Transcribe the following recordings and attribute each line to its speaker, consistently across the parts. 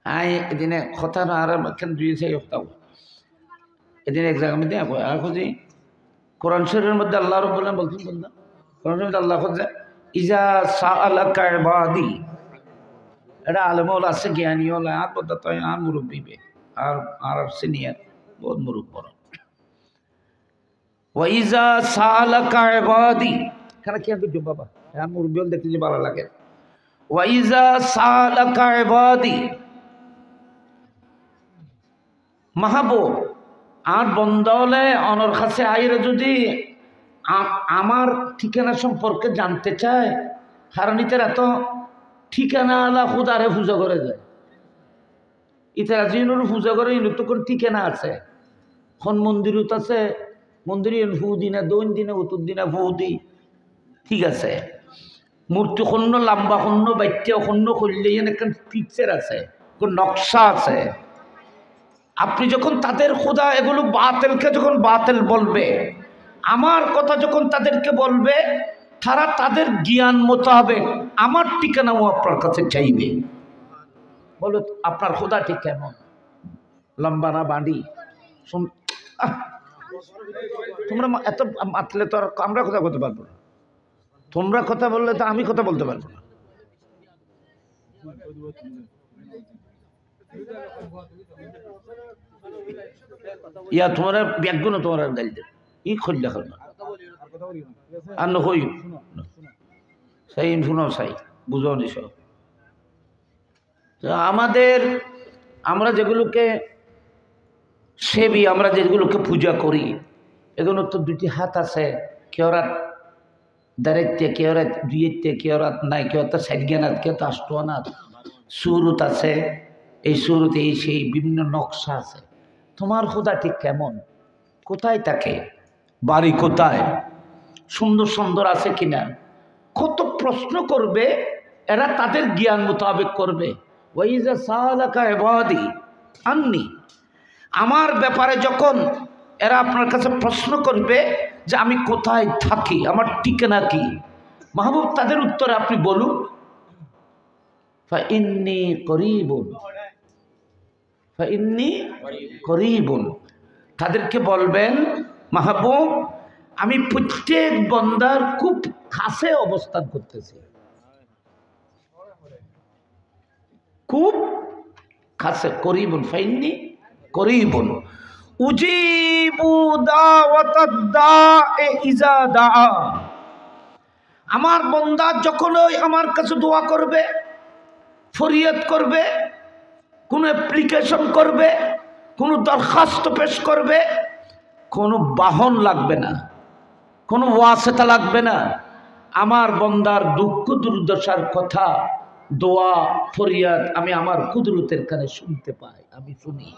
Speaker 1: I এদিনে কথা না আর কেন দুইছে হতাও এদিনে এক জায়গা মধ্যে আর খুঁজি কোরআন শরীফের মধ্যে আল্লাহ রাব্বুল আলামিন বলছেন বন্ধা কোরআন শরীফে আল্লাহ বলছে ইজা সাআলাকা ইবাদি এটা আলেমল আছে জ্ঞানী হল আর বলতে তো আর মুরব্বী আর সিনিয়র বহুত মুরব্ব বড় ওয়াইজা সাআলাকা ইবাদি কেন কি আমি বাবা হ্যাঁ মুরব্বী হল দেখতে যে ভালো লাগে ওয়াইজা সাআলাকা ইবাদি মাহবুব আর বন্ধ হলে অনর কাছে আইরে যদি আমার ঠিকানা সম্পর্কে জানতে চায় কারণ ইতার এত ঠিকানা আলা খুদারে পূজা করে যায় ইতারা যিনি পূজা করে ইনু তো কোন ঠিকানা আছে কোন মন্দিরত আছে মন্দিরে ফু দিনা দৈন দিনে উত্তর দিনা ফু দি ঠিক আছে মূর্তি খন্য লম্বা খন্য বাইত্য খন্য করলে একটা পিকচার আছে কোন নকশা আছে আপনি যখন তাদের খোদা এগুলো বাতিলকে যখন বাতিল বলবে আমার কথা যখন তাদেরকে বলবে তারা তাদের জ্ঞান মোতাবেক আমার ঠিকানাও আপনার কাছে চাইবে বলো আপনার খোদা ঠিক কেমন লম্বা না বাঁধি তোমরা এত মাতলে তো আর আমরা কথা বলতে পারবো না তোমরা কথা বললে তো আমি কথা বলতে পারবো না ইয়া তোমার ব্যাগগুলো তোমার গাল দে ই খোঁজ দেখাল না আর নই সাই শুনো সাই বুঝো নি সব আমাদের আমরা যেগুলোকে সেবি আমরা যেগুলোকে পূজা করি এগুলো তো দুটি হাত আছে কেউ রাত দাঁড়াইতে কেউ রাত দুইতে কেউ রাত নাই কেউ তো সাইড জ্ঞানাত কেউ তো আষ্টনাথ সুরত আছে এই সুরতে এই সেই বিভিন্ন নকশা আছে তোমার খোদা ঠিক কেমন কোথায় থাকে বাড়ি কোথায় সুন্দর সুন্দর আছে কিনা কত প্রশ্ন করবে এরা তাদের জ্ঞান মোতাবেক করবে ওয়াইজা সালাকা ইবাদি আন্নি আমার ব্যাপারে যখন এরা আপনার কাছে প্রশ্ন করবে যে আমি কোথায় থাকি আমার ঠিকানা কি মাহবুব তাদের উত্তরে আপনি বলুন ফাইন্নী করিবুন ফাইন্নী করিবুন তাদেরকে বলবেন মাহবুব আমি প্রত্যেক বন্দার খুব কাছে অবস্থান করতেছি খুব কাছে করিবুন ফাইন্নী করিবুন উজিবু দাওয়াতাদ দাঈ ইজা দাআ আমার বান্দা যখনই আমার কাছে দোয়া করবে ফরিয়াদ করবে কোন অ্যাপ্লিকেশন করবে কোন দরখাস্ত পেশ করবে কোনো বাহন লাগবে না কোনো ওয়াসিতা লাগবে না আমার বান্দার দুঃখ দুর্দশার কথা দোয়া ফরিয়াদ আমি আমার কুদরতের কানে শুনতে পাই আমি শুনি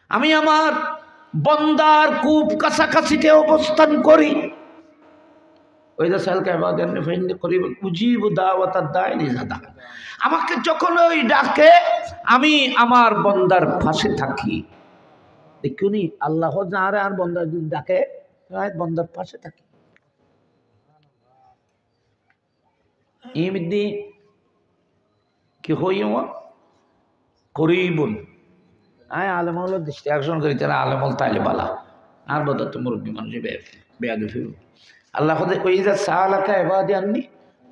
Speaker 1: আমি আমার বান্দার খুব কাছাকাছিতে অবস্থান করি আমাকে যখন ওই ডাকে আমি আমার বান্দার পাশে থাকি দেখুনি আল্লাহ যারে আর বান্দা যদি ডাকে বান্দার পাশে থাকি এমনি কি হই করিবুন আয় আলেমল দৃষ্টি আকর্ষণ করি তারা আলেমল তাইলে বালা আর বোধ তো মুরব্বী মানুষ বেয়াদু ফিরু আল্লাহ কইজা সালাকা ইবাদি আন্নি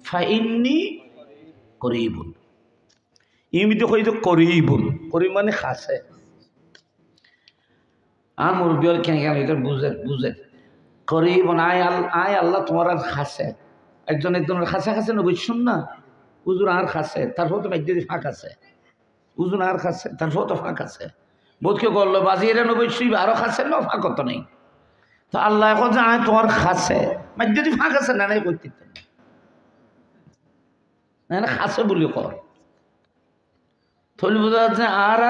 Speaker 1: ফাইন্নী করিবুন ইমিতে কইতো করিবুন করি মানে খাসে আর মুরব্বী কেন কেন এটা বুঝে করিবুন আয় আল্লাহ তোমার আর খাসে একজনের খাসে খাসে না বুঝছুন না উজুর আর খাসে তারপর তো একদিন ফাঁক আছে উজুন আর খাসে তারপর তো ফাঁক আছে বোধকে করলো বাজিয়ে নবশ্যই আরো খাসে না ফাঁক তো নেই তো আল্লাহ এখন যে আয় তোমার খাসে যদি ফাঁক আছে না নাই করতে না খাসে বলি কর থলি বোঝা যাচ্ছে আর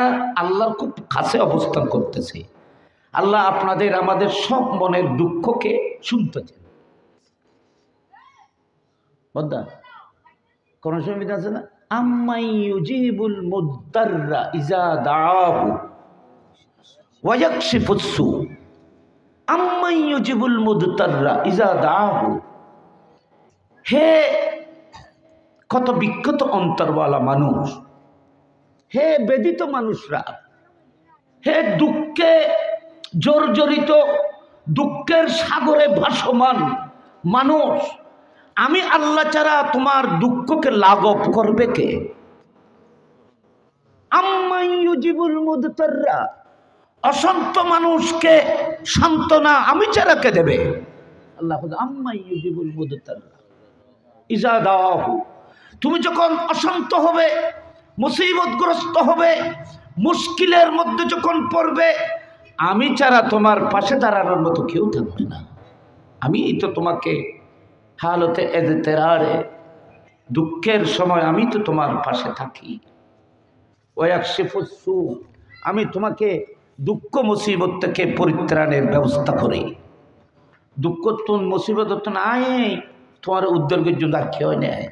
Speaker 1: আল্লাহর খুব কাছে অবস্থান করতেছে আল্লাহ আপনাদের আমাদের সব মনের দুঃখকে শুনতেছেন বদ্দা কোন সুবিধা আছে না আম্মাই ইউজিবুল মুদ্দাররা ইজা দাআহু ওয়া ইয়াকশিফুস সু আম্মাই ইউজিবুল মুদ্দাররা ইজা দাআহু হে কত বিক্ষত অন্তরওয়ালা মানুষ, হে বেদিত মানুষরা, হে দুঃখে জর্জরিত, দুঃখের সাগরে ভাসমান মানুষ, আমি আল্লাহ ছাড়া তোমার দুঃখকে লাঘব করবে কে? আম্মান ইউজিবুল মুদতাররা, অশান্ত মানুষকে সান্ত্বনা আমি ছাড়া কে দেবে? আল্লাহ আম্মান ইউজিবুল মুদতাররা ইজা দাওয়াহু, তুমি যখন অশান্ত হবে, মুসিবতগ্রস্ত হবে, মুশকিলের মধ্যে যখন পড়বে, আমি ছাড়া তোমার পাশে দাঁড়ানোর মতো কেউ থাকবে না। আমি তো তোমাকে হালতে এজতেরারে, দুঃখের সময় আমি তো তোমার পাশে থাকি। ওয়াকশিফুস সু, আমি তোমাকে দুঃখ মুসিবত থেকে পরিত্রাণের ব্যবস্থা করি। দুঃখ তো মুসিবত তো নাই, তোমার উদ্যোগের জন্য আর কেউ নেয়।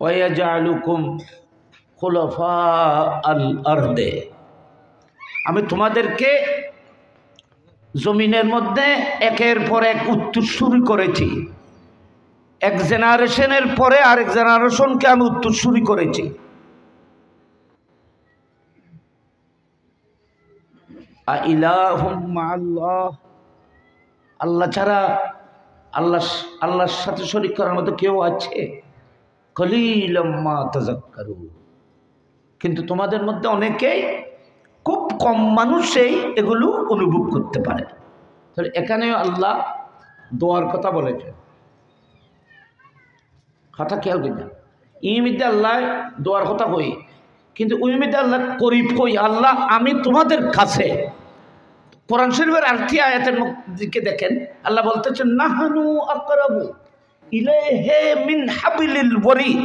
Speaker 1: ওয়াজালুকুম খুলাফা আল আরদে, আমি তোমাদেরকে জমিনের মধ্যে একের পর এক উত্তরসূরি করেছি। এক জেনারেশনের পরে আরেক জেনারেশনকে আমি উত্তরসূরি করেছি। আইলাহুম মাআল্লাহ, আল্লাহ ছাড়া আল্লাহর সাথে শরীক করার মতো কেউ আছে? কলিলাম মা তাযাক্কারুন, কিন্তু তোমাদের মধ্যে অনেকেই, খুব কম মানুষই এগুলো অনুভব করতে পারে। তাহলে এখানেও আল্লাহ দোয়ার কথা বলেছেন, কথা খেয়াল করি। ইমিদে আল্লাহ দোয়ার কথা কই, কিন্তু উইমিদে আল্লাহ করিব কই, আল্লাহ আমি তোমাদের কাছে। কোরআন শরীফের আরেকটি আয়াতের দিকে দেখেন, আল্লাহ বলতেছেন নাহানু আকরাবু ইলাইহি মিন হাবিলিল ওয়ারিদ।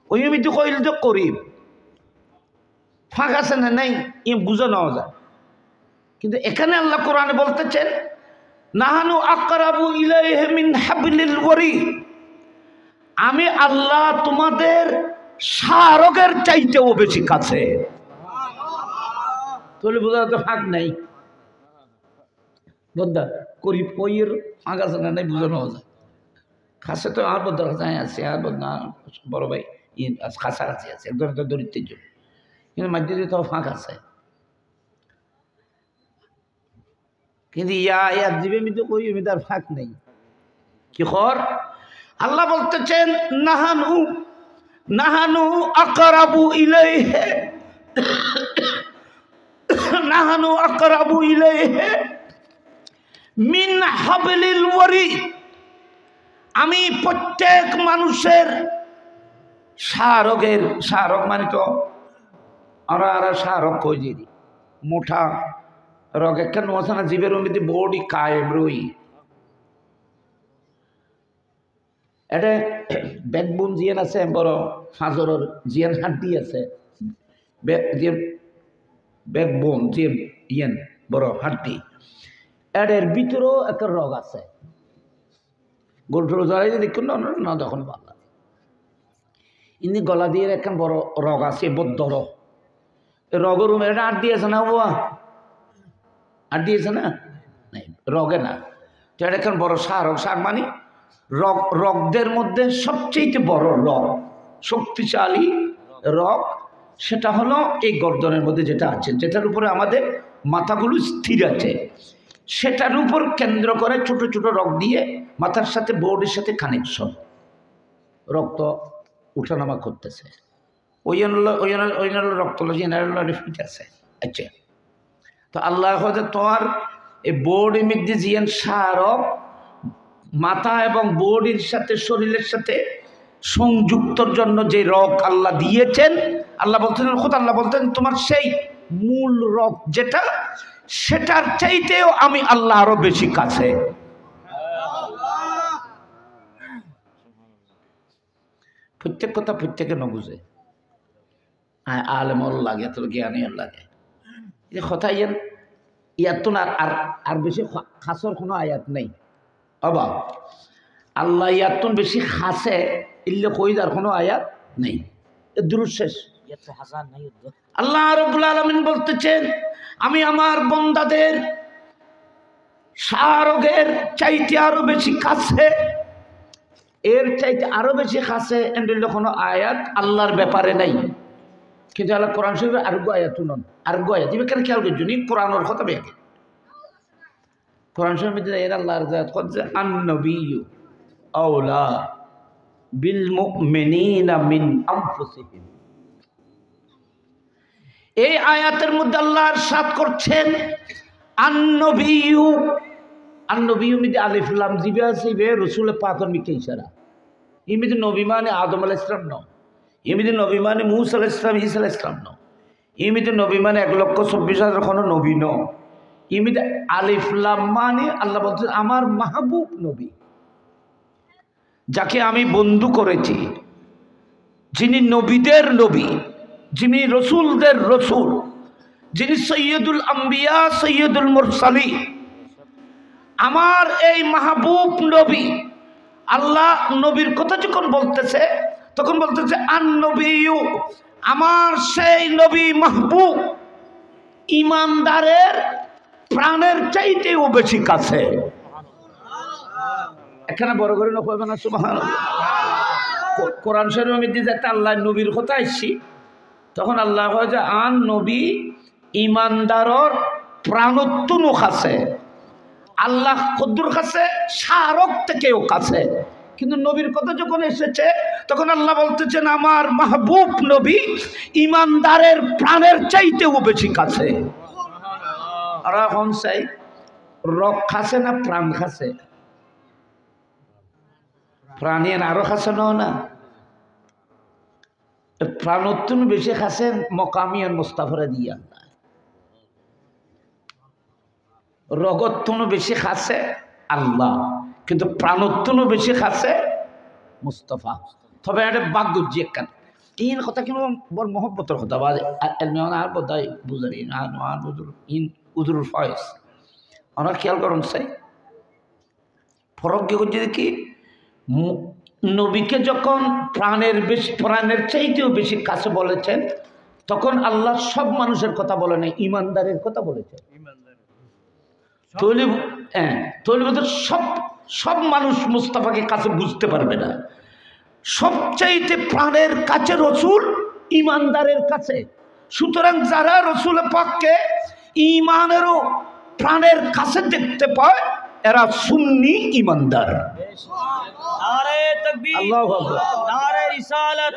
Speaker 1: উইমিদে কইল যে করিব, ফাঁক আছে না নাই ই বুঝে নেওয়া যায়, কিন্তু এখানে আল্লাহ কোরআনে বলতেছেন নাহানু আকরাবু ইলাইহি মিন হাবিলিল ওয়ারিদ, আমি আল্লাহ তোমাদের শাহরগের চাইতেও বেশি কাছে। তাহলে বোঝা তো ফাঁক নাই, বদ্দা করিব কইয়ের ফাঁক আছে না নাই বুঝে নেওয়া যায়। কাছে তো আর বদ্দার কাছে আছে, আর বদ্দা বড় ভাই কাছাকাছি আছে, একদম তো দরিদ্রের জন্য, কিন্তু মাঝে দিয়ে তো ফাঁক আছে। কিন্তু ইয়া দিবে মিতে কই আমি তার ফাঁক নেই। কি কর আল্লাহ বলতেছেন নাহানু আকরাবু ইলাইহি, নাহানু আকরাবু ইলাইহি মিন হাবলিল ওয়ারিদ, আমি প্রত্যেক মানুষের শাহরগের, শাহরগ মানে তো আর শাহরগ কই যে মোটা রগ একটা নোসানা জীবের মধ্যে বডি কায়েম রই, এটা ব্যাকবোন জিয়ান আছে, বড় ফাজরের জিয়ান হাড্ডি আছে, ব্যাকবোন জিয়ান ইয়ান বড় হাড্ডি, এর ভিতরেও একটা রগ আছে। গরুর জড়াই দেখুন না তখন ভালো, ইনি গলা দিয়ে একটা বড় রগ আছে, বদ্ধ রগ, রগের রুমে এটা আড্ডি আছে না বাবা, আড্ডি আছে না নাই রগে না, তো এটা এখন বড় শাহরগ। শাক মানে রগদের মধ্যে সবচেয়ে বড় রগ, শক্তিশালী রগ, সেটা হলো এই গর্দনের মধ্যে যেটা আছে, যেটার উপরে আমাদের মাথাগুলো স্থির আছে, সেটার উপর কেন্দ্র করে ছোট ছোট রগ দিয়ে মাথার সাথে বডির সাথে কানেকশন, রক্ত উঠানামা করতেছে, ওই রক্ত রিফিট আছে। আচ্ছা, তো আল্লাহ তোমার এই বডির মধ্যে জিয়ান শাহরগ মাথা এবং বডির সাথে শরীরের সাথে সংযুক্তর জন্য যে রগ আল্লাহ দিয়েছেন, আল্লাহ বলতেন খোদ আল্লাহ বলতেন তোমার সেই মূল রগ যেটা, সেটার চাইতেও আমি আল্লাহ আরো বেশি কাছে। প্রত্যেক কথা প্রত্যেকে ন বুঝে, আলেমল লাগে, তোর জ্ঞানী লাগে, এই কথা ইয়াত তো আর বেশি খাসর কোনো আয়াত নেই অবাক, আল্লাহ ইয়াত বেশি খাসে ইল্লে কই যার কোনো আয়াত নেই, দুরূদ শেষ। আল্লাহ রাব্বুল আলামিন বলতেছেন আমি আমার বান্দাদের শাহরগের চাইতে আরো বেশি কাছে, এর চাইতে আরো বেশি কাছে এন্ডেল কোনো আয়াত আল্লাহর ব্যাপারে নাই। কিন্তু আল্লাহ কোরআন শরীফের আরোগ্য আয়াত শুনুন, আরোগ্য আয়াত দিবে কেন খেয়াল করছি কোরআনের কথা বেগে কোরআন শরীফে এর আল্লাহর আয়াত করছে আন-নবিয়্যু আওলা বিল মুমিনিনা মিন আনফুসিহিম। এই আয়াতের মধ্যে আল্লাহ ইরশাদ করছেন আন-নবিয়্যু, আন-নবিয়্যু মধ্যে আলিফ লাম জিবে আছে, বে রাসূল পাকের মিকে ইশারা। ইমিতে নবী মানে আদম আলাইহিস সালাম ন, ইমিতে নবী মানে মূসা আলাইহিস সালাম, ঈসা আলাইহিস সালাম ন, ইমিতে নবী মানে 1,24,000 কোনো নবী ন। ইমিতে আলিফ লাম মানে আল্লাহ বলছেন আমার মাহবুব নবী, যাকে আমি বন্ধু করেছি, যিনি নবীদের নবী, যিনি রসুলদের রসুল, যিনি সৈয়দুল আম্বিয়া সৈয়দুল মুরসালিন, আমার এই মাহবুব নবী। আল্লাহ নবীর কথা যখন বলতেছে তখন বলতেছে আন-নবিয়্যু, আমার সেই নবী মাহবুব ইমানদারের প্রাণের চাইতেও বেশি কাছে। এখানে বড় করে না কইবেন না সুবহানাল্লাহ। কোরআন শরীফের মধ্যে যাতে আল্লাহ নবীর কথা আসছি তখন আল্লাহ কয় যে আন নবী ইমানদারর প্রাণোত্তনও কাছে, আল্লাহ কদ্দুর কাছে শারক থেকেও কাছে। কিন্তু নবীর কথা যখন এসেছে তখন আল্লাহ বলতেছেন আমার মাহবুব নবী ইমানদারের প্রাণের চাইতেও বেশি কাছে। আর এখন চাই রক খাসে না প্রাণ খাসে? প্রাণীর আরো খাসে না, প্রাণোত্তন বেশি খাসেন মকামিয়ান মুস্তাফারা দিয়া, রগত্তনও বেশি খাসে আল্লাহ, কিন্তু প্রাণোত্তনও বেশি খাসে মুস্তফা। তবে এটা বাগ্যজি একখান তিন কথা কিন্তু বড় মহব্বতের কথা বা আর বোধহয় বুঝারি উজুরুল ফয়েজ আমরা খেয়াল করুন চাই ফরক গিয়ে করছে কি নবীকে যখন প্রাণের চাইতেও বেশি কাছে বলেছেন তখন আল্লাহ সব মানুষের কথা বলে নাই, ইমানদারের কথা বলেছেন। সব মানুষ মুস্তাফাকে কাছে বুঝতে পারবে না। সবচাইতে প্রাণের কাছে রসুল ইমানদারের কাছে। সুতরাং যারা রসুল পাককে ইমানেরও প্রাণের কাছে দেখতে পায় এরা সুন্নি ইমানদার।
Speaker 2: নারে তাকবীর,
Speaker 1: আল্লাহু আকবার,
Speaker 2: নারে রিসালাত,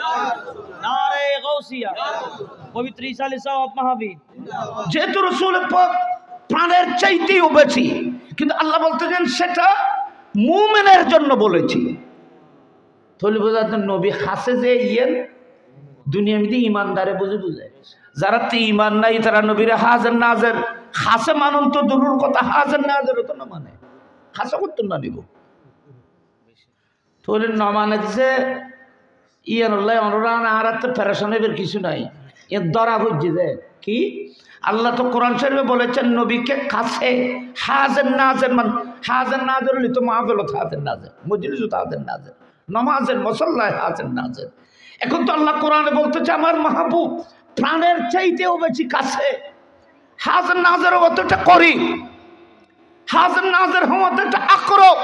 Speaker 2: নারে গাউসিয়া, পবিত্র ঈসা আলাইহিস সালাম মাহফিল।
Speaker 1: যেহেতু রসুল পাক প্রাণের চাইতেও বেশি, কিন্তু আল্লাহ বলতেছেন সেটা মুমিনের জন্য বলেছি। তাহলে বোঝাতেন নবী খাসে যে ইয়েন দুনিয়া মধ্যে ইমানদারে বুঝে যারা তে ইমান নাই তারা নবীরে হাজার নাজের খাসে মানুন তো দূরের কথা, হাজার নাজের তো না মানে খাসা করতো না নিব। তাহলে ন মানে দিছে ইয়ান আর তো ফেরেশন এবার কিছু নাই, এর দরা বুঝছি যে কি আল্লাহ তো কোরআন শরীফে বলেছেন নবীকে কাছে হাজার নাজের মান, হাজার নাজের হলে তো মাহফিল হাজার নাজের, মজলিস হাজার নাজের, নামাজের মসল্লায় হাজার নাজের। এখন তো আল্লাহ কোরআনে বলতেছে আমার মাহবুব প্রাণের চাইতেও বেশি কাছে, হাজার নাজের অতটা করি, হাজার নাজের অতটা আকরব,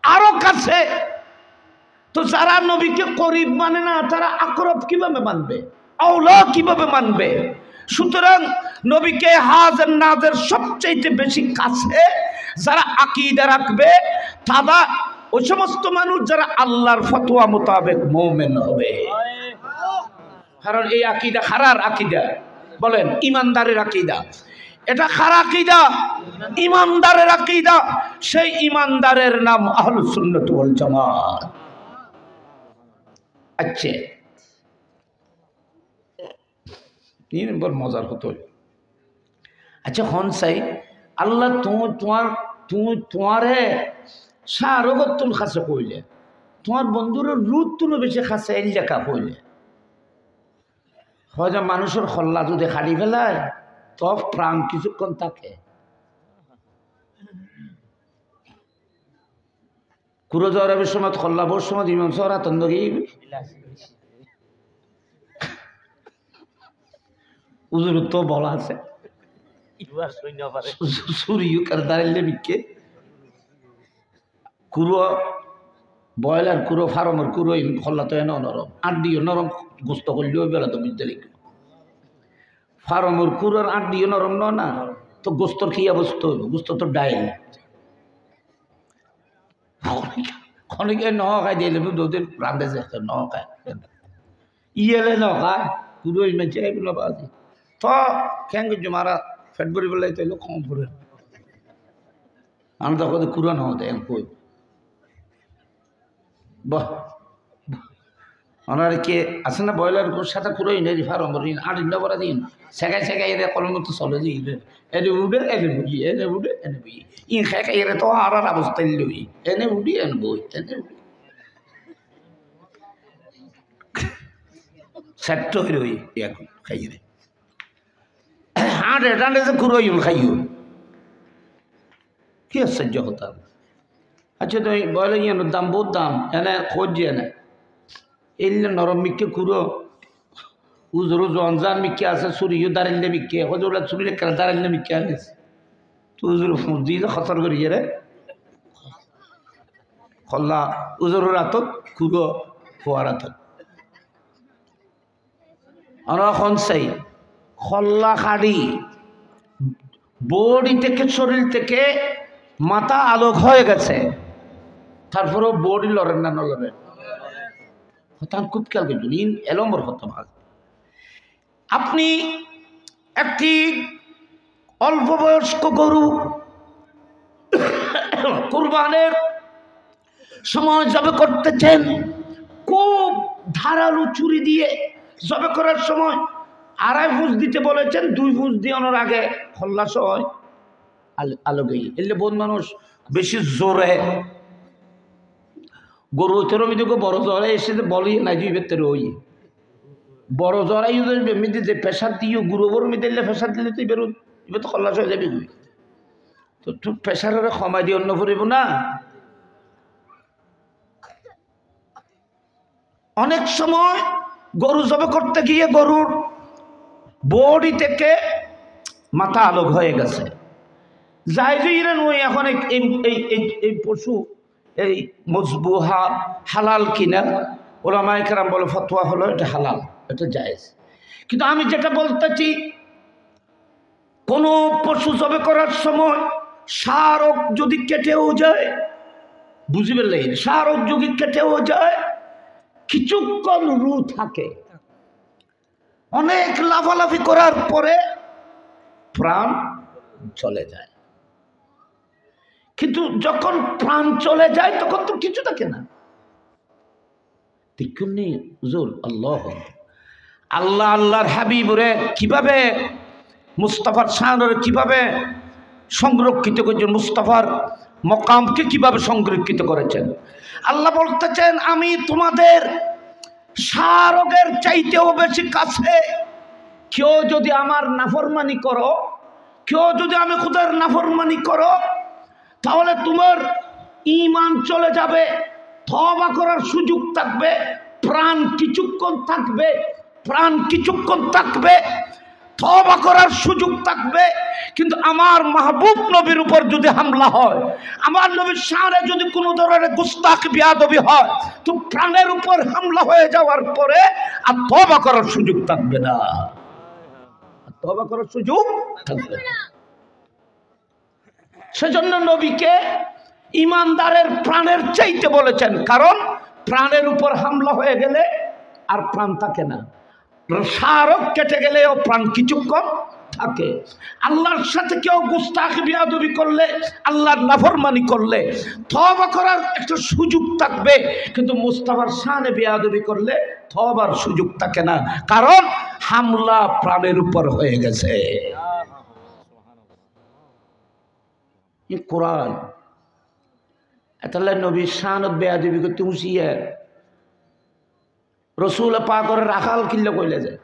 Speaker 1: আরো কাছে। তো যারা নবীকে করিব মানে না তারা আকরব কিভাবে মানবে, আওলা কিভাবে মানবে? সুতরাং নবীকে হাজার নাজের সবচাইতে বেশি কাছে যারা আকীদা রাখবে তারা ওই সমস্ত মানুষ যারা আল্লাহর ফতোয়া মোতাবেক মুমিন হবে। কারণ এই আকীদা খারার আকীদা, বলেন ইমানদারের আকীদা, এটা খারা আকীদা, ইমানদারের আকীদা। সেই ইমানদারের নাম আহলুস সুন্নাত ওয়াল জামাত। আচ্ছা বড় মজার হতো। আচ্ছা হন সাই আল্লাহ তোমারে সারগতুন খাসে কইলে তোমার বন্ধুর রুদ তুলো বেশি খাসে এই লেখা কইলে হয় মানুষের খল্লা যদি খাড়ি ফেলায় তো প্রাণ কিছুক্ষণ থাকে। কুরো জরাবের সময় খল্লা বোর সময় ইমাম সরা তন্দগি উজুর তো বলা আছে
Speaker 2: এবার সৈন্য পারে
Speaker 1: সুরিও কার দাঁড়াইলে বিকে কুরো বয়লার কুরো ফার্মের কুরো খল্লা তো এনে নরম আড্ডিও নরম গোস্ত করলেও বেলা তো বুঝতে লিখবে ফার্মের কুরোর আড্ডিও নরম না তো গোস্তর কি অবস্থা হইব গোস্ত তো ডাইল অনেকে ন খাই দিয়ে দুদিন রান্ধে যে ন খায় ইয়েলে ন খায় কুরো মেছে এগুলো বাজি তো কেন কিছু মারা ফেট ভরি বেলায় তো এলো কম পড়ে আমি তখন কুরো ন দেয় কই বাহ ওনার কে আছে না বয়লার সাথে কুড়োই নেই ফার্ম আর ইন্ডা করা দিন শেখাই শেখাই এর কলম তো চলে দিই এনে উঠে এনে বুঝি এনে উঠে এনে বুঝি ই শেখাই এর তো আর অবস্থা লই এনে উঠি এনে বই এনে উঠি সেট হয়ে রই এখন খাই রে হাঁট এটান্ডে যে কুড়োই খাইও কি আশ্চর্য হতাম আচ্ছা তো বয়লা ইয়ানোর দাম বহুত দাম এনে খোঁজ যে এনে এলে নরম মিকে কুড়ো উজরো জঞ্জান মিকে আছে চুরিও দাঁড়াইলে মিকে হজরা চুরি দাঁড়াইলে মিকে আনিস তো উজর দিলে খতর করিয়ে রে খল্লা উজর রাতত কুড়ো ফোয়ারাত অনখন চাই খল্লা খাড়ি বডি থেকে শরীর থেকে মাথা আলোক হয়ে গেছে তারপরেও বডি লড়েন না নলড়েন হতান খুব খেয়াল করছেন ইন এলম্বর হতাম আপনি একটি অল্প বয়স্ক গরু কুরবানের সময় জবে করতেছেন খুব ধারালো চুরি দিয়ে জবে করার সময় 2.5 ফুস দিতে বলেছেন 2 ফুস দিয়ে ওনার আগে খল্লাস হয় আলোকেই এলে বোন মানুষ বেশি জোরে গরু তরমিদিকে বড় জ্বরে এসে বলিয়ে না যে ভেতরে ওই বড় জ্বরাই এমনিতে যে প্রেশার দিও গুঁড়ো গরু মিদিলে প্রেশার দিলে তুই বেরো এবার তো খল্লাস হয়ে যাবি তো তুই প্রেশারের কমাই দিয়ে অন্য ফুরিব না অনেক সময় গরু জবে করতে গিয়ে গরুর বডি থেকে মাথা আলোক হয়ে গেছে যাই যে নই এখন এই পশু এই মজবুহা হালাল কিনা ওলামায়ে কেরাম বলে ফতোয়া হলো এটা হালাল এটা জায়েজ কিন্তু আমি যেটা বলতেছি কোনো পশু জবে করার সময় শারক যদি কেটেও যায় বুঝবেন শারক যদি কেটেও যায় কিছুক্ষণ রু থাকে অনেক লাফালাফি করার পরে প্রাণ চলে যায় কিন্তু যখন প্রাণ চলে যায় তখন তো কিছু থাকে না দেখুন নি হুজুর আল্লাহ আল্লাহ আল্লাহর হাবিবরে কিভাবে মুস্তাফার শানরে কিভাবে সংরক্ষিত করেছেন মুস্তাফার মকামকে কিভাবে সংরক্ষিত করেছেন আল্লাহ বলতেছেন আমি তোমাদের শারগের চাইতেও বেশি কাছে কেউ যদি আমার নাফরমানি করো কেউ যদি আমি খুদার নাফরমানি করো তাহলে তোমার ঈমান চলে যাবে তওবা করার সুযোগ থাকবে প্রাণ কিছুক্ষণ থাকবে তওবা করার সুযোগ থাকবে কিন্তু আমার মাহবুব নবীর উপর যদি হামলা হয় আমার নবীর শানে যদি কোনো ধরনের গুস্তাখ বিয়াদবি হয় তো প্রাণের উপর হামলা হয়ে যাওয়ার পরে আর তওবা করার সুযোগ থাকবে না সেজন্য নবীকে ইমানদারের প্রাণের চাইতে বলেছেন কারণ প্রাণের উপর হামলা হয়ে গেলে আর প্রাণ থাকে না শারক কেটে গেলেও প্রাণ কিছুক্ষণ থাকে আল্লাহর সাথে কেউ গুস্তাখ বিয়াদবি করলে আল্লাহর নাফরমানি করলে তওবা করার একটা সুযোগ থাকবে কিন্তু মুস্তাফার শানে বিয়াদবি করলে তওবার সুযোগ থাকে না কারণ হামলা প্রাণের উপর হয়ে গেছে এই কোরআন এতলে নবীর শানত বেয়াদবি করতে উচিয়ে রসুল পাকের রাখাল কিল্লে কইলে যায়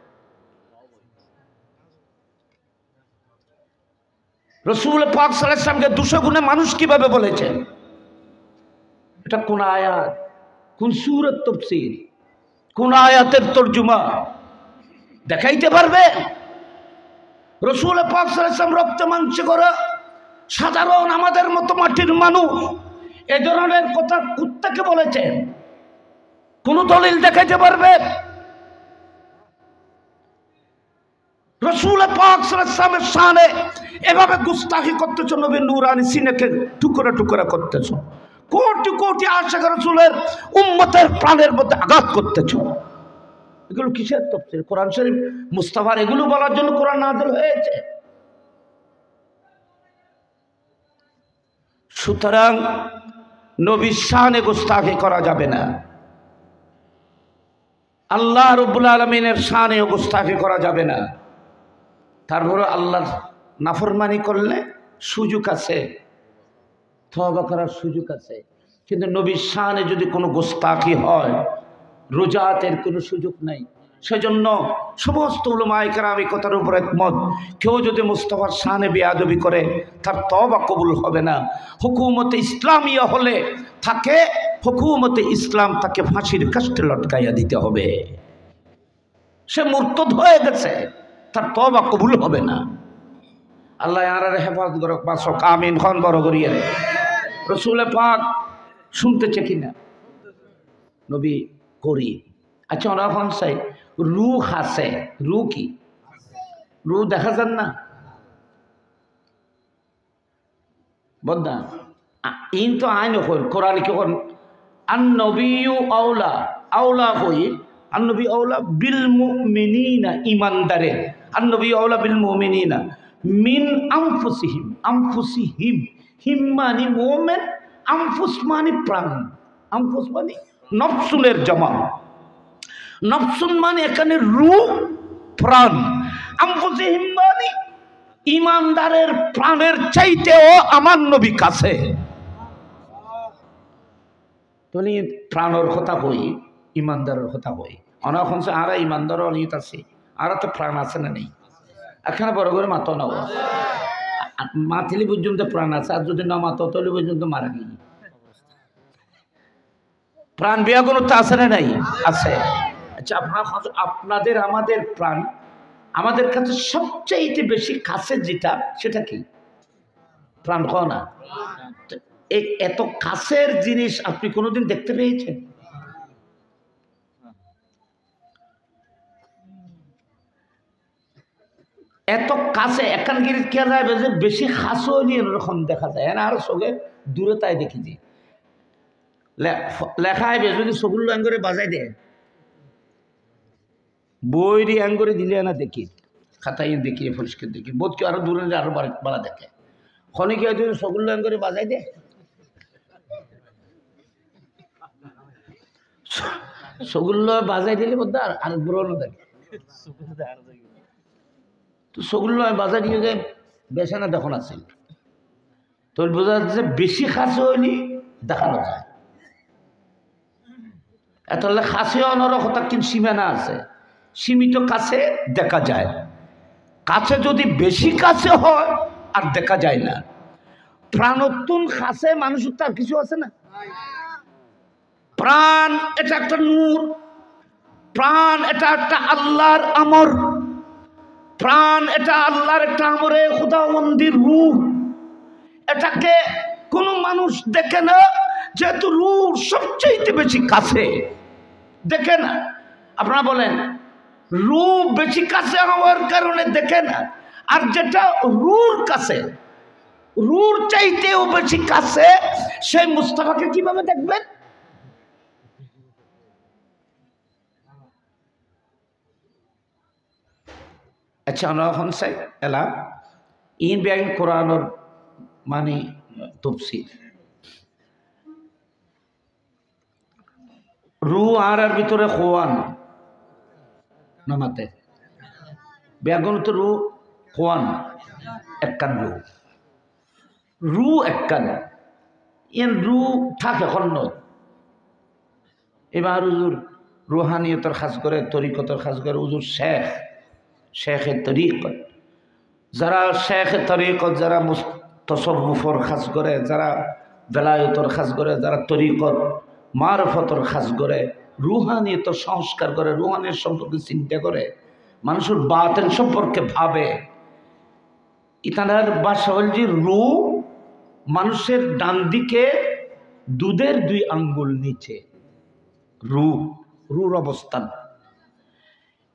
Speaker 1: রসুল পাক সাল্লাল্লাহু আলাইহি ওয়াসাল্লামকে 200 গুণে মানুষ কিভাবে বলেছেন এটা কোন আয়াত কোন সূরার তাফসীর কোন আয়াতের তরজমা দেখাইতে পারবে রসুল পাক সাল্লাল্লাহু আলাইহি ওয়াসাল্লাম রক্ত মাংসে করে সাধারণ আমাদের মতো মাটির মানুষ এ ধরনের কথা কুত্তাকে বলেছেন? কোন দলিল দেখাইতে পারবে? রসুল পাক সাল্লাল্লাহু আলাইহি ওয়াসাল্লামের শানে এভাবে গুস্তাখি করতেছ, নবীর নূরানি সিনাকে টুকরা টুকরা করতেছ, কোটি কোটি আশিক রাসূলের উম্মতের প্রাণের মধ্যে আঘাত করতেছ। এগুলো কিসের তাফসীর? কোরআন শরীফ মুস্তাফার এগুলো বলার জন্য কোরআন নাযিল হয়েছে। সুতরাং নবীর শানে গুস্তাখি করা যাবে না, আল্লাহ রাব্বুল আলামিনের শানেও গুস্তাখি করা যাবে না। তারপরে আল্লাহর নাফরমানি করলে সুযোগ আছে, তওবা করার সুযোগ আছে, কিন্তু নবীর শানে যদি কোনো গুস্তাখি হয় রোজাতের কোনো সুযোগ নাই। সেজন্য সমস্ত উলামায়ে কেরাম এই কথার উপর একমত, কেউ যদি মুস্তাফার শানে বেয়াদবি করে তার তওবা কবুল হবে না। হুকুমতে ইসলামিয়া হলে তাকে হুকুমতে ইসলাম তাকে ফাঁসির কাস্টে লটকাইয়া দিতে হবে। সে মুরতাদ হয়ে গেছে, তার তওবা কবুল হবে না। আল্লাহ আর হেফাজত করুক, বাসক আমিন খন বড় করিয়ে। রসুল পাক শুনতেছে কিনা? নবী করি। আচ্ছা, ওরা এখন চাই রুহ আছে, রু কি? রু দেখা যান না বদনা ইন তো আইন হল কোরআন কি হন আন নবিয়্যু আওলা আওলা হই আন নবী আওলা বিল মুমিনিনা, ইমানদারে আন নবী আওলা বিল মুমিনিনা মিন আনফুসিহিম। আনফুসিহিম হিম মানে মুমিন, আনফুস মানে প্রাণ, আনফুস মানে নফসুলের জমা, নফসুন মানে এখানে রূহ প্রাণ, আনফুসিহিম মানে ইমানদারের প্রাণের চাইতেও আমার নবী কাছে। তুমি প্রাণের কথা কই, ইমানদারের কথা কই, অনেক আর ইমানদার অনিত আছে, আর তো প্রাণ আছে না নেই? এখানে বড় করে মাতো না, মাথিলি পর্যন্ত প্রাণ আছে, আর যদি না মাতো তলি পর্যন্ত মারা গেলি প্রাণ বিয়া কোনো তো আছে না নাই? আছে। আচ্ছা, আপনাদের আমাদের প্রাণ আমাদের কাছে সবচাইতে বেশি কাছে যেটা, সেটা কি? প্রাণ কও না? এত কাছের জিনিস আপনি কোনোদিন দেখতে পেয়েছেন? এত কাছে এখানকার খেয়াল রাখবে যে বেশি খাসও নিয়ে এরকম দেখা যায় না, আর চোখে দূরে তাই দেখেছি লেখা হবে যদি চকুর আঙ্গুরে বাজাই দেয়, বইরি আঙ্গুরে দিলে না দেখি, খাতাই দেখি পরিষ্কার দেখি, বোধ কেউ আরো দূরে আরো বাড়া দেখে, খনিকে যদি চকুর আঙ্গুরে বাজাই দেয়, চকুল্লো বাজাই দিলে বোধ আর বুড়ো না দেখে, তো চকুল্লো বাজাই দিয়ে যে বেছানা দেখানো আছে, তোর বোঝা যাচ্ছে বেশি খাসে হইলে দেখানো যায়। এত হলে খাসে অনর কথা কিন্তু সীমানা আছে, সীমিত কাছে দেখা যায়, কাছে যদি বেশি কাছে হয় আর দেখা যায় না। প্রাণোত্তম কাছে মানুষের তার কিছু আছে না? প্রাণ এটা একটা নূর, প্রাণ এটা একটা আল্লাহর আমর, প্রাণ এটা আল্লাহর একটা আমরে খুদাবন্দির রূহ। এটাকে কোনো মানুষ দেখে না, যেহেতু রূহ সবচেয়ে বেশি কাছে দেখে না। আপনারা বলেন রূহ বেশি কাছে হওয়ার কারণে দেখে না, আর যেটা রূহর কাছে, রূহর চাইতেও বেশি কাছে, সেই মুস্তাফাকে কিভাবে দেখবেন? আচ্ছা, আমরা এখন চাই এলা ইন ব্যাং কোরআনের মানে তফসির রু আর ভিতরে খোয়ান নামাতে ব্যাগুন তো রু খোয়ান একখান রু রু একখান ইন রু থাকে খন্ন। এবার হুজুর রুহানিয়তের খাস করে, তরিকতের খাস করে, হুজুর শেখে তরিকত, যারা শেখে তরিকত, যারা তসব্বুফর খাস করে, যারা বেলায়তর খাস করে, যারা তরিকত মারফতর খাস করে, রুহানিয়তের সংস্কার করে, রুহানিয়ত সম্পর্কে চিন্তা করে, মানুষের বাতেন সম্পর্কে ভাবে, ইতানার বাসা হল যে রু মানুষের ডান দিকে দুধের 2 আঙ্গুল নিচে রুর অবস্থান।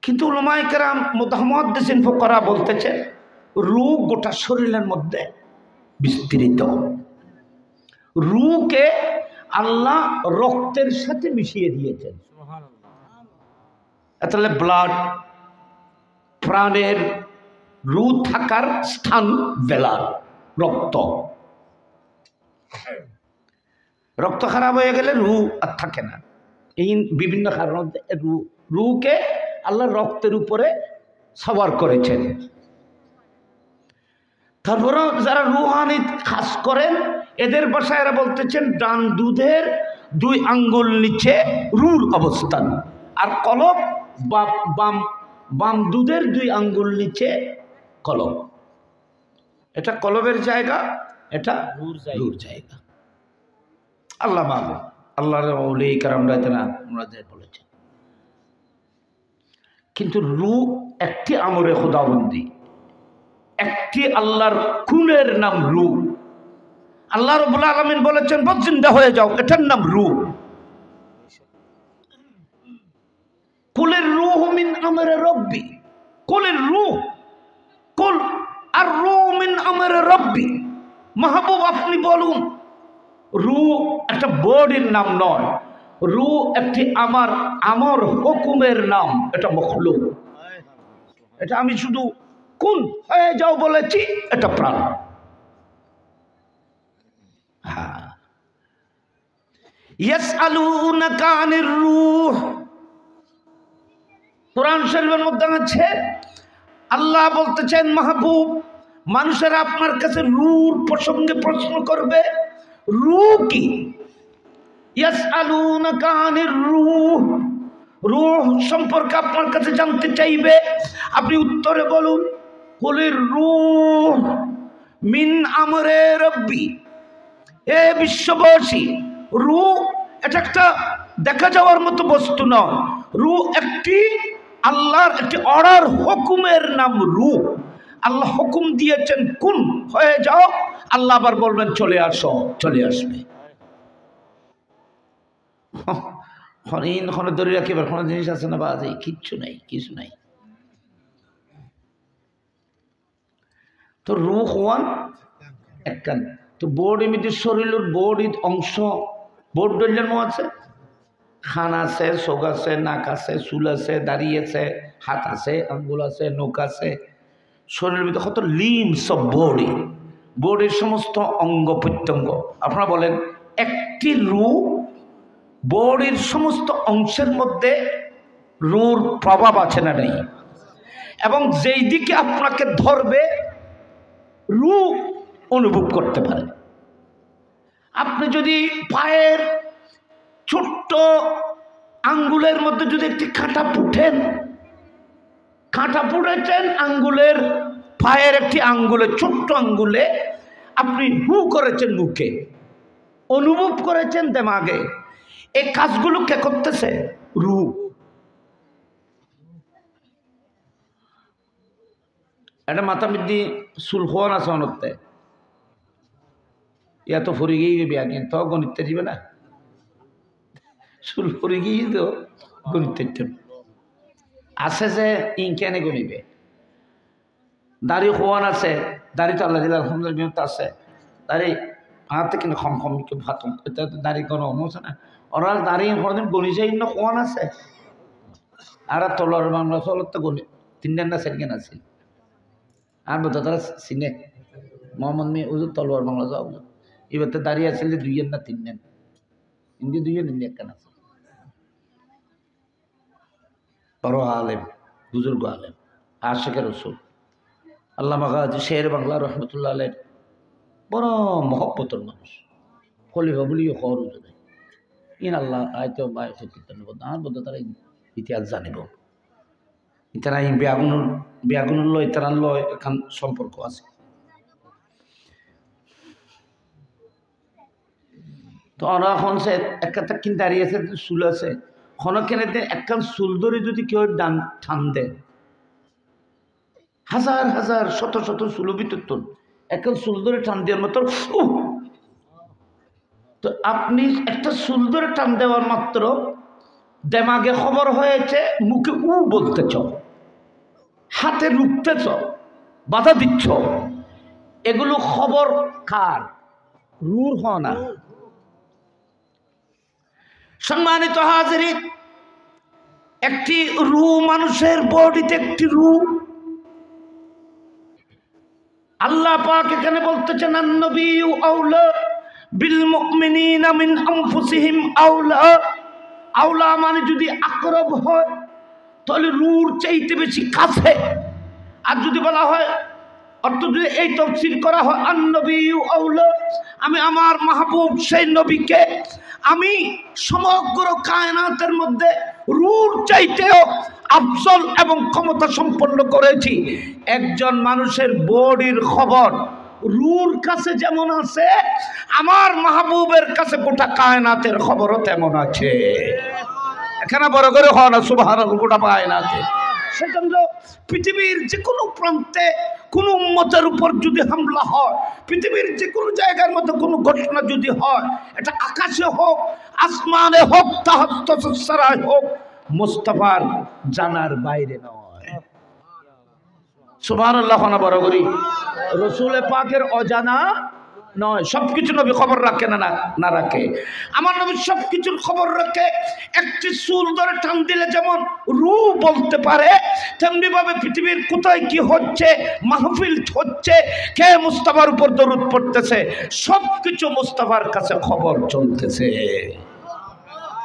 Speaker 1: কিন্তু উলামায়ে কেরাম মুতাহাদ্দিসিন ফুকারা বলতেছে রু গোটা শরীরের মধ্যে বিস্তৃত। রুকে আল্লাহ রক্তের সাথে মিশিয়ে দিয়েছেন। তাহলে ব্লাড প্রাণের রু থাকার স্থান বেলার রক্ত। রক্ত খারাপ হয়ে গেলে রু আর থাকে না। এই বিভিন্ন কারণ রুকে আল্লাহ রক্তের উপরে সওয়ার করেছেন। তারপরে যারা রুহানি খাস করেন এদের ভাষায় এরা বলতেছেন ডান দুধের 2 আঙ্গুল নিচে রুর অবস্থান, আর কলব বাম দুধের 2 আঙ্গুল নিচে কলব। এটা কলবের জায়গা, এটা রুর জায়গা। আল্লাহ মাহবুব আল্লাহর ওলি কারামরা বলেছেন। কিন্তু রু একটি আমরে খোদাবন্দি, একটি আল্লাহর খুনের নাম রু। আল্লাহ রাব্বুল আলামিন বলেছেন বজ্জিন্দা হয়ে যাও, এটার নাম রু। কুলের রূহ মিন আমরে রব্বি, কুলের রূহ, কুল আর রূহ মিন আমরে রব্বি। মাহবুব আপনি বলুন রু একটা বডির নাম নয়, রু একটি আমার হুকুমের নাম। এটা মখলুক, এটা আমি শুধু কুন হয়ে যাও বলেছি, এটা প্রাণ। হ্যাঁ, ইয়াসআলুনাকা আনির রূহ, কোরআন শরীফের মধ্যে আছে আল্লাহ বলতেছেন মাহবুব মানুষেরা আপনার কাছে রূর প্রসঙ্গে প্রশ্ন করবে। রু কি? ইয়াসআলুনাকা আনির রূহ, রূহ সম্পর্কে আপনার কাছে জানতে চাইবে। আপনি উত্তরে বলুন কুলির রূহ মিন আমরে রব্বি। এ বিশ্ববাসী, রু এটা একটা দেখা যাওয়ার মতো বস্তু নয়। রু একটি আল্লাহর একটি অর্ডার, হুকুমের নাম রু। আল্লাহ হুকুম দিয়েছেন কুন হয়ে যাও, আল্লাহ আবার বলবেন চলে আসো, চলে আসবে। ধরে রাখি কোনো জিনিস আছে না বাজে, কিচ্ছু নাই, কিছু নাই। তো রু হওয়ান একটা তো বোর্ড এমনি শরীরের বোর্ড অংশ, বোর্ড ডলের মো আছে, খান আছে, চোখ আছে, নাক আছে, চুল আছে, দাড়ি আছে, হাত আছে, আঙ্গুল আছে, নখ আছে। শরীরের ভিতরে কত লিম্স অফ বডি, বডির সমস্ত অঙ্গ প্রত্যঙ্গ। আপনারা বলেন একটি রু বডির সমস্ত অংশের মধ্যে রুর প্রভাব আছে না নেই? এবং যেই দিকে আপনাকে ধরবে রু অনুভব করতে পারে। আপনি যদি পায়ের ছোট্ট আঙ্গুলের মধ্যে যদি একটি কাঁটা পুঁটেন, কাঁটা পুড়েছেন আঙ্গুলের, পায়ের একটি আঙ্গুলে, ছোট্ট আঙ্গুলে, আপনি হু করেছেন মুখে, অনুভব করেছেন দেমাগে। এই কাজগুলো কে করতেছে? রু। এটা মাথা মিদ্দি চুল খোয়ান আছে অনতে, ইয়া তো ফুরি গিয়ে বিয়া কিন্তু গণিত দিবে না, চুল ফুরি গিয়ে তো গণিত আছে যে ইনকেনে গণিবে। দাড়ি খোয়ান আছে, দাড়ি তো আল্লাহ দিল আলহামদুলিল্লাহ আছে, দাড়ি হাতে কিন্তু খম খম ভাত, এটা দাড়ি কোনো আছে না। ওরা দাঁড়িয়ে কোনোদিন গণি যাই না, খোয়ান আছে। আর তলোয়ার বাংলা চলত তো গণি 3 না 4 আছে। আর বোধ তারা চিনে মোহাম্মদ মেয়ে ওজুর তলোয়ার বাংলা যাও, এবার তো দাঁড়িয়ে আসছিল 2 না 3 হিন্দি 2 হিন্দি 1 আছে। বড় আলেম, বুজুর্গ আলেম, আশিকে রসুল আল্লামা গাজী শের বাংলা রহমতুল্লাহ আলের বড় মহব্বতের মানুষ, খলিফা বলিও হওয়ার উজুরে ইন আল্লাহ আয়তো আর বোধ তারা ইতিহাস জানিব। ইতারা বেয়াগুনুর লয়, ইতারার লয় এখান সম্পর্ক আছে। তো ওরা এখন সে একটা কিন্তু দাঁড়িয়েছে, চুল আছে, ক্ষণ কেনে একখান চুল ধরে যদি কেউ টান দেয়, হাজার হাজার শত শত চুলো বিতর্তন এখন চুল ধরে টান দেওয়ার মতো তো আপনি একটা চুল ধরে টান দেওয়ার মাত্র দেমাগে খবর হয়েছে, মুখে বলতেছ, হাতে রুখতেছ, বাধা দিচ্ছ, এগুলো খবর কার? রুর হয় না। সম্মানিত হাজিরিন, একটি রু, মানুষের বডিতে একটি রু। আল্লাহ পাক এখানে বলতেছেন আন-নবিয়্যু আওলা বিল মুমিনিনা মিন আনফুসিহিম আওলা। আওলা মানে যদি আকরব হয় তাহলে রুর চাইতে বেশি কাছে। আর যদি বলা হয়, অর্থ যদি এই তাফসীর করা হয় আন-নবিয়্যু আওলা, আমি আমার মাহবুব সেই নবীকে আমি সমগ্র কায়নাতের মধ্যে রুর চাইতেও আফজল এবং ক্ষমতা সম্পন্ন করেছি। একজন মানুষের বডির খবর রুর কাছে যেমন আছে, আমার মাহবুবের কাছে গোটা কায়নাতের খবরও তেমন আছে। এখানে বড় করে হয় না সুবহানাল্লাহ, গোটা কায়নাতে। সেজন্য পৃথিবীর যে কোনো প্রান্তে কোনো উম্মতের উপর যদি হামলা হয়, পৃথিবীর যে কোনো জায়গার মধ্যে কোনো ঘটনা যদি হয়, এটা আকাশে হোক, আসমানে হোক, তাহত হোক, মুস্তাফার জানার বাইরে নয়। সুবহানাল্লাহ না বড় করি। রসুল পাকের অজানা নয়, সবকিছু নবী খবর রাখে না রাখে। আমার নবী সবকিছুর খবর রাখে। একটি চুল ধরে টান দিলে যেমন রু বলতে পারে, তেমনি ভাবে পৃথিবীর কোথায় কি হচ্ছে, মাহফিল হচ্ছে, কে মুস্তাফার উপর দরুদ পড়তেছে, সবকিছু মুস্তাফার কাছে খবর চলতেছে।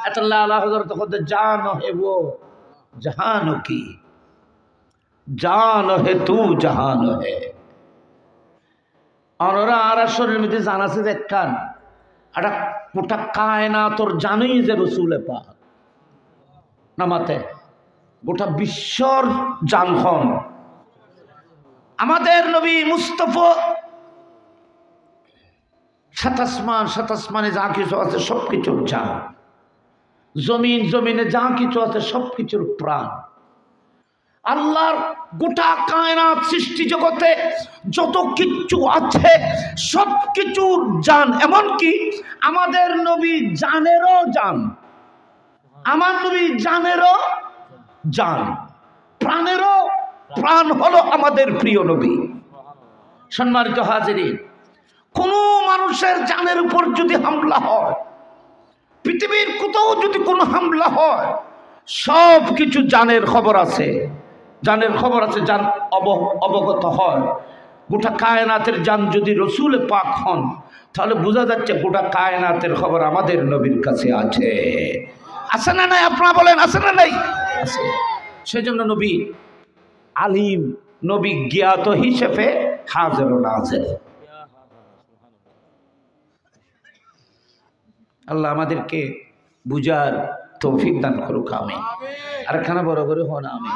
Speaker 1: আল্লাহ আল্লাহ হযরত খুদ জানো হে वो জাহানো কি, জানো হে তু জাহানো হে। অনরা আরাশের মধ্যে জানাছে যে কান এটা গোটা কায়নাতর জানেই যে রসুলে পাক নামাতে গোটা বিশ্বর জানহন আমাদের নবী মুস্তাফা। সাত আসমানে যা কিছু আছে সবকিছুর জান, জমিনে যা কিছু আছে সবকিছুর প্রাণ। আল্লাহর গোটা কায়নাত সৃষ্টি জগতে যত কিছু আছে সবকিছুর জান, এমনকি আমাদের নবী জানেরও জান, আমার নবী জানেরও জান, প্রাণেরও প্রাণ হলো আমাদের প্রিয় নবী। সম্মানিত হাজিরিন, কোন মানুষের জানের উপর যদি হামলা হয়, পৃথিবীর কোথাও যদি কোনো হামলা হয়, সব কিছু জানের খবর আছে, জানের খবর আছে, জান অবগত হয়। গোটা কায়নাতের জান যদি রসুল পাক হন, তাহলে বোঝা যাচ্ছে গোটা কায়নাতের খবর আমাদের নবীর কাছে আছে। আছে না নাই? আপনারা বলেন আছে না নাই? আছে। সেজন্য নবী আলিম, নবী জ্ঞাত হিসেবে হাজির ও নাজির। আল্লাহ আমাদেরকে বুঝার তৌফিক দান করুক, আমিন। আর খানা বড় করে হন, আমিন।